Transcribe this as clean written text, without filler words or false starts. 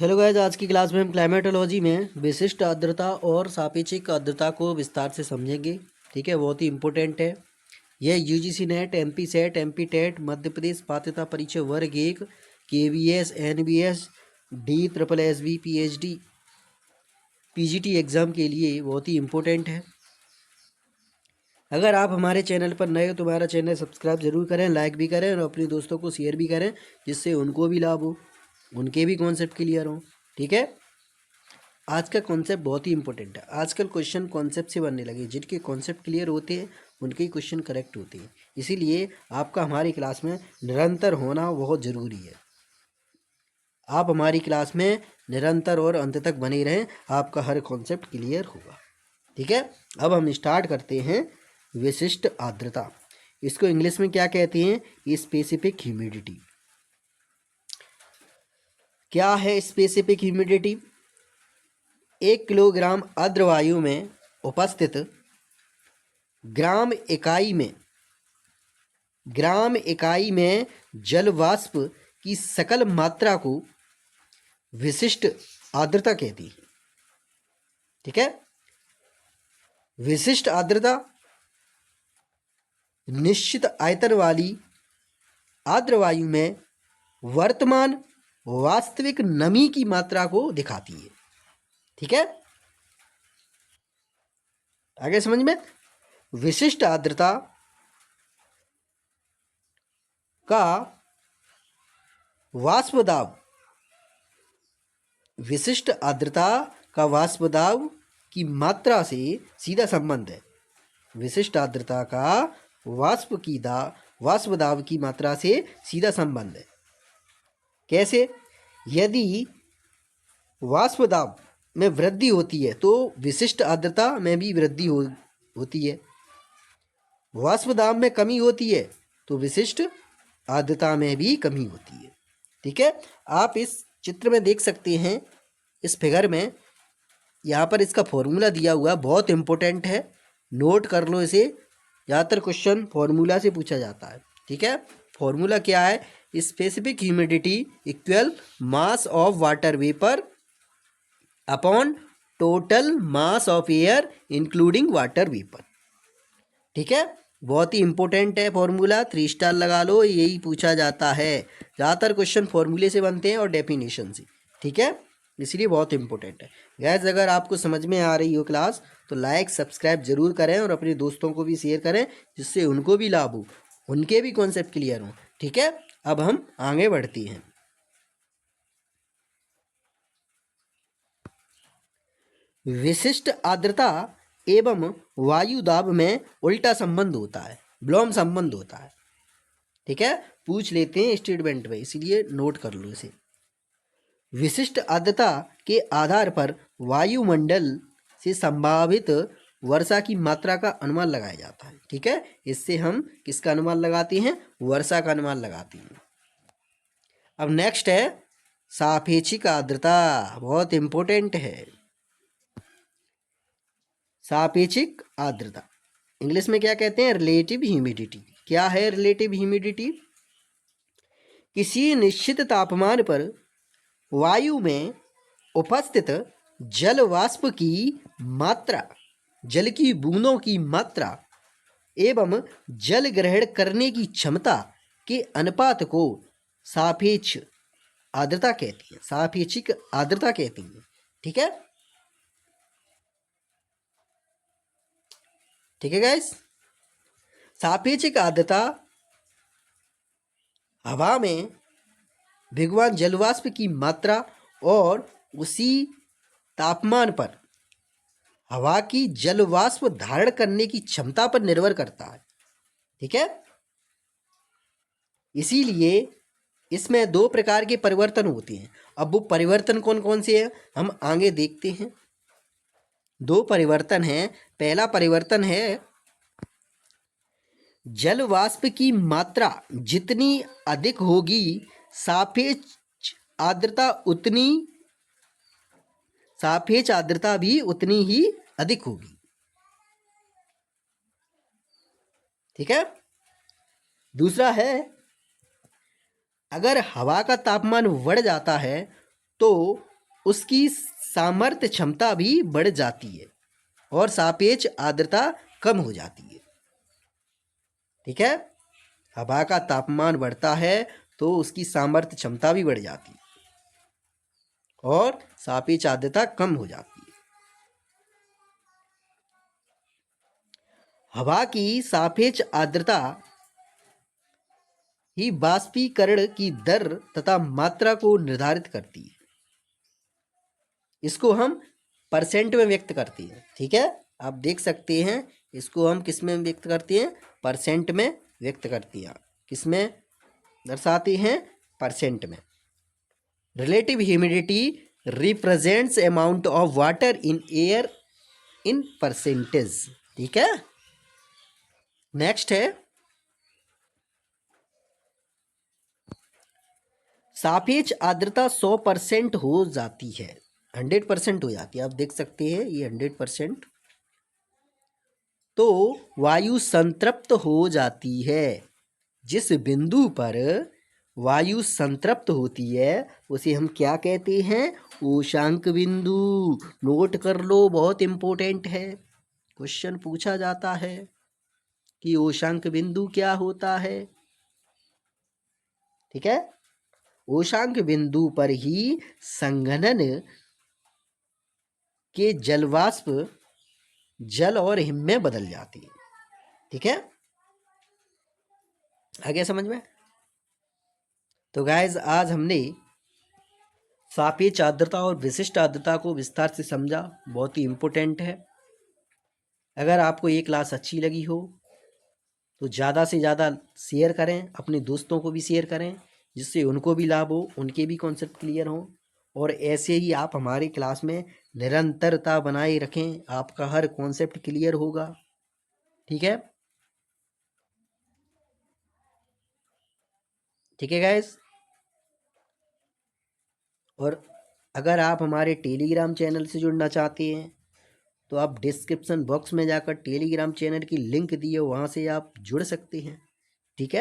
Hello guys, आज की class में हम क्लाइमेटोलॉजी में विशिष्ट आर्द्रता और सापेक्षिक आर्द्रता को विस्तार से समझेंगे। ठीक है, बहुत ही इंपॉर्टेंट है। यह UGC NET, MP SET, MP TET, Madhya Pradesh पात्रता परीक्षा वर्ग 1, KVS, NBS, D triple SB, PhD, PGT exam के लिए बहुत ही इम्पोर्टेंट है। अगर आप हमारे चैनल पर नए हो तो हमारा चैनल सब्सक्राइब जरूर करें, लाइक भी करें और अपने दोस्तों को शेयर भी करें, जिससे उनको भी लाभ हो, उनके भी कॉन्सेप्ट क्लियर हो। ठीक है, आज का कॉन्सेप्ट बहुत ही इंपॉर्टेंट है। आजकल क्वेश्चन कॉन्सेप्ट से बनने लगे, जिनके कॉन्सेप्ट क्लियर होते हैं उनके ही क्वेश्चन करेक्ट होते हैं। इसीलिए आपका हमारी क्लास में निरंतर होना बहुत ज़रूरी है। आप हमारी क्लास में निरंतर और अंत तक बने रहें, आपका हर कॉन्सेप्ट क्लियर होगा। ठीक है, अब हम स्टार्ट करते हैं। विशिष्ट आर्द्रता, इसको इंग्लिश में क्या कहते हैं? Specific humidity. क्या है स्पेसिफिक ह्यूमिडिटी? 1 किलोग्राम आर्द्र वायु में उपस्थित ग्राम इकाई में जल वाष्प की सकल मात्रा को विशिष्ट आर्द्रता कहती है। ठीक है, विशिष्ट आर्द्रता निश्चित आयतन वाली आर्द्र वायु में वर्तमान वास्तविक नमी की मात्रा को दिखाती है। ठीक है, आगे समझ में। विशिष्ट आर्द्रता का वाष्प दाब, विशिष्ट आर्द्रता का वाष्प दाब की मात्रा से सीधा संबंध है। विशिष्ट आर्द्रता का वाष्प दाब की मात्रा से सीधा संबंध है। कैसे? यदि वाष्प दाब में वृद्धि होती है तो विशिष्ट आर्द्रता में भी वृद्धि होती है। वाष्प दाब में कमी होती है तो विशिष्ट आर्द्रता में भी कमी होती है। ठीक है, आप इस चित्र में देख सकते हैं, इस फिगर में यहाँ पर इसका फॉर्मूला दिया हुआ, बहुत इंपॉर्टेंट है, नोट कर लो इसे। ज़्यादातर क्वेश्चन फॉर्मूला से पूछा जाता है। ठीक है, फॉर्मूला क्या है? Specific humidity equal mass of water vapour upon total mass of air including water vapour. ठीक है, बहुत ही इंपॉर्टेंट है फॉर्मूला, 3 स्टार लगा लो, यही पूछा जाता है। ज़्यादातर क्वेश्चन फॉर्मूले से बनते हैं और डेफिनेशन से। ठीक है, इसलिए बहुत इंपॉर्टेंट है। गैस, अगर आपको समझ में आ रही हो क्लास तो लाइक सब्सक्राइब जरूर करें और अपने दोस्तों को भी शेयर करें, जिससे उनको भी लाभ हो, उनके भी कॉन्सेप्ट क्लियर हो। ठीक है, अब हम आगे बढ़ते हैं। विशिष्ट आर्द्रता एवं वायु दाब में उल्टा संबंध होता है, विलोम संबंध होता है। ठीक है, पूछ लेते हैं स्टेटमेंट में, इसीलिए नोट कर लो इसे। विशिष्ट आर्द्रता के आधार पर वायुमंडल से संभावित वर्षा की मात्रा का अनुमान लगाया जाता है। ठीक है, इससे हम किसका अनुमान लगाते हैं? वर्षा का अनुमान लगाते हैं। अब नेक्स्ट है सापेक्षिक आर्द्रता, बहुत इंपॉर्टेंट है। सापेक्षिक आर्द्रता इंग्लिश में क्या कहते हैं? Relative humidity. क्या है रिलेटिव ह्यूमिडिटी? किसी निश्चित तापमान पर वायु में उपस्थित जल वाष्प की मात्रा, जल की बूंदों की मात्रा एवं जल ग्रहण करने की क्षमता के अनुपात को सापेक्ष आर्द्रता कहती है, सापेक्षिक आर्द्रता कहती है। ठीक है, ठीक है गाइस। सापेक्षिक आर्द्रता हवा में विद्यमान जलवाष्प की मात्रा और उसी तापमान पर हवा की जलवाष्प धारण करने की क्षमता पर निर्भर करता है। ठीक है, इसीलिए इसमें 2 प्रकार के परिवर्तन होते हैं। अब वो परिवर्तन कौन कौन से हैं हम आगे देखते हैं। 2 परिवर्तन हैं। पहला परिवर्तन है जल वाष्प की मात्रा जितनी अधिक होगी सापेक्ष आर्द्रता भी उतनी ही अधिक होगी। ठीक है, दूसरा है अगर हवा का तापमान बढ़ जाता है तो उसकी सामर्थ्य क्षमता भी बढ़ जाती है और सापेक्ष आर्द्रता कम हो जाती है। ठीक है, हवा का तापमान बढ़ता है तो उसकी सामर्थ्य क्षमता भी बढ़ जाती है और सापेक्ष आर्द्रता कम हो जाती है। हवा की सापेक्ष आर्द्रता ही बाष्पीकरण की दर तथा मात्रा को निर्धारित करती है। इसको हम परसेंट में व्यक्त करते हैं। ठीक है, आप देख सकते हैं इसको हम किस में व्यक्त करते हैं, परसेंट में व्यक्त करते हैं। किस में दर्शाते हैं, परसेंट में। Relative humidity represents amount of water in air in percentage. ठीक है, नेक्स्ट है सापेक्ष आर्द्रता 100% हो जाती है, 100% हो जाती है। आप देख सकते हैं ये 100%। तो वायु संतृप्त हो जाती है। जिस बिंदु पर वायु संतृप्त होती है उसे हम क्या कहते हैं, उषांक बिंदु। नोट कर लो, बहुत इंपॉर्टेंट है, क्वेश्चन पूछा जाता है कि उषांक बिंदु क्या होता है। ठीक है, उषांक बिंदु पर ही संघनन के जलवाष्प जल और हिम में बदल जाती है। ठीक है, आ गया समझ में। तो गाइस आज हमने सापेक्ष आर्द्रता और विशिष्ट आर्द्रता को विस्तार से समझा, बहुत ही इम्पोर्टेंट है। अगर आपको ये क्लास अच्छी लगी हो तो ज़्यादा से ज़्यादा शेयर करें, अपने दोस्तों को भी शेयर करें, जिससे उनको भी लाभ हो, उनके भी कॉन्सेप्ट क्लियर हो। और ऐसे ही आप हमारी क्लास में निरंतरता बनाए रखें, आपका हर कॉन्सेप्ट क्लियर होगा। ठीक है, ठीक है गाइस। और अगर आप हमारे टेलीग्राम चैनल से जुड़ना चाहते हैं तो आप डिस्क्रिप्शन बॉक्स में जाकर टेलीग्राम चैनल की लिंक दिए, वहाँ से आप जुड़ सकते हैं। ठीक है।